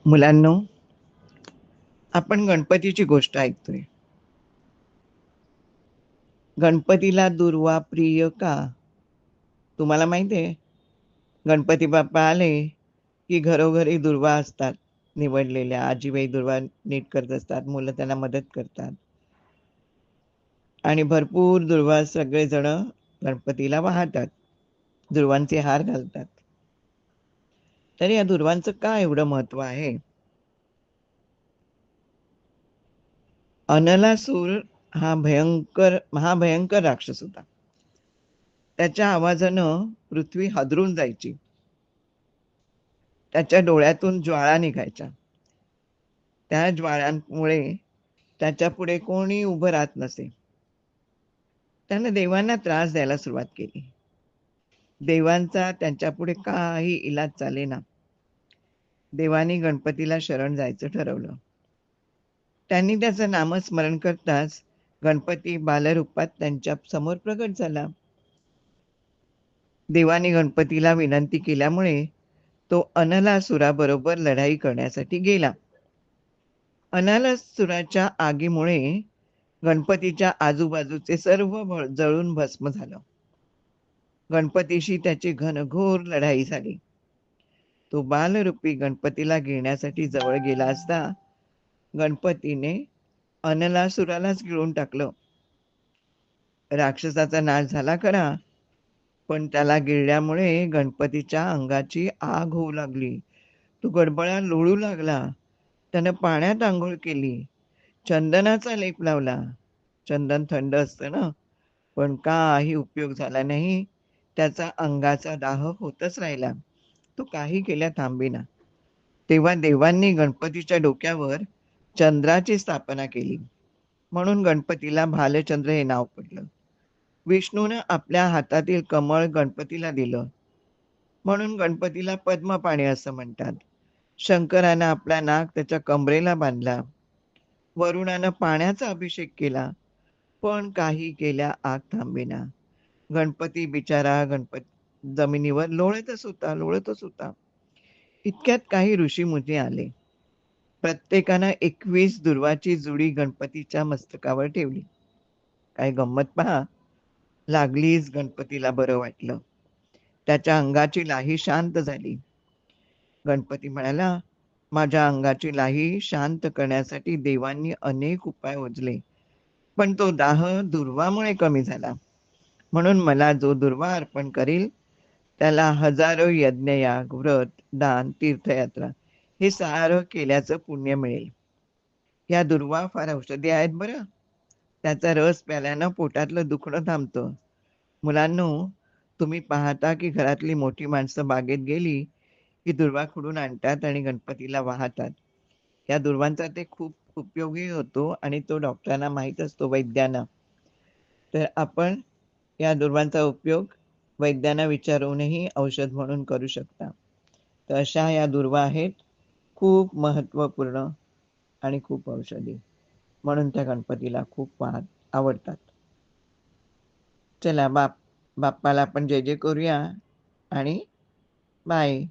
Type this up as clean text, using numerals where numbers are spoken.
मुलांनो, आपण गणपतीची गोष्ट ऐकतोय. गणपतीला दुर्वा प्रिय का? तुम्हाला माहिती आहे, गणपती बाप्पा आले, की घरोघरी दुर्वा असतात निवडलेल्या. आजीबाई दुर्वा नीट करत असतात, मुलं त्यांना मदत करतात आणि भरपूर दुर्वा सगळेजण गणपतीला वाहतात. दुर्वांचे हार घालतात. तर या दुर्वांचं का एवढं महत्त्व आहे? अनलासूर महाभयंकर राक्षस होता. त्याच्या आवाजानं पृथ्वी हादरून जायची. त्याच्या डोळ्यातून ज्वाळा निघायच्या. त्या ज्वाळांमुळे त्याच्यापुढे कोणी उभं राहत नसे. त्यानं देवांना त्रास द्यायला सुरुवात केली. देवांचा त्यांच्यापुढे काही इलाज चालेना. देवानी गणपतीला शरण जायचं ठरवलं. त्यांनी त्याचं नामस्मरण करताच गणपती बालरूपात त्यांच्या समोर प्रकट झाला. देवाने गणपतीला विनंती केल्यामुळे तो अनलासुराबरोबर लढाई करण्यासाठी गेला. अनलासुराच्या आगीमुळे गणपतीच्या आजूबाजूचे सर्व जळून भस्म झालं. गणपतीशी त्याची घनघोर लढाई झाली. तो बालरूपी गणपतीला गिळण्यासाठी जवळ गेला असता गणपतीने अनलासुरालाच गिळून टाकलं. राक्षसाचा नाश झाला खरा, पण त्याला गिळल्यामुळे गणपतीच्या अंगाची आग होऊ लागली. तो गडबडा लोळू लागला. त्यानं पाण्यात आंघोळ केली. चंदनाचा लेप लावला. चंदन थंड असतं ना, पण काही उपयोग झाला नाही. त्याचा अंगाचा दाह होतच राहिला. तो काही केल्या थांबेना. तेव्हा देवांनी गणपतीच्या डोक्यावर चंद्राची स्थापना केली. म्हणून गणपतीला भालचंद्र हे नाव पडलं. विष्णूनं आपल्या हातातील कमळ गणपतीला दिलं. म्हणून गणपतीला पद्मपाणी असं म्हणतात. शंकरानं आपला नाग त्याच्या कमरेला बांधला. वरुणानं पाण्याचा अभिषेक केला, पण काही केल्या आग थांबेना. गणपती बिचारा जमिनीवर लोळतच होता. इतक्यात काही ऋषीमुनी आले. प्रत्येकानं 21 दुर्वाची जुडी गणपतीच्या मस्तकावर ठेवली. काय गंमत पहा. लागलीच गणपतीला बरं वाटलं. त्याच्या अंगाची लाही शांत झाली. गणपती म्हणाला, माझ्या अंगाची लाही शांत करण्यासाठी देवांनी अनेक उपाय योजले, पण तो दाह दुर्वामुळे कमी झाला. म्हणून मला जो दुर्वा अर्पण करील त्याला हजारो यज्ञयाग, व्रत, दान, तीर्थयात्रा हे सारं केल्याचं पुण्य मिळेल. या दुर्वा फार औषधी आहेत बरं. त्याचा रस प्याल्यानं पोटातलं दुखणं थांबतं. मुलांनो, तुम्ही पाहता की घरातली मोठी माणसं बागेत गेली की दुर्वा खुडून आणतात आणि गणपतीला वाहतात. या दुर्वांचा ते खूप उपयोगी होतो आणि तो डॉक्टरांना माहीत असतो, वैद्यांना. तर आपण या दुर्वांचा उपयोग वैद्यांना विचारूनही औषध म्हणून करू शकता. तर अशा या दुर्वा आहेत, खूप महत्त्वपूर्ण आणि खूप औषधी. म्हणून त्या गणपतीला खूप आवडतात. चला बाप्पाला आपण जय जय करूया आणि बाय.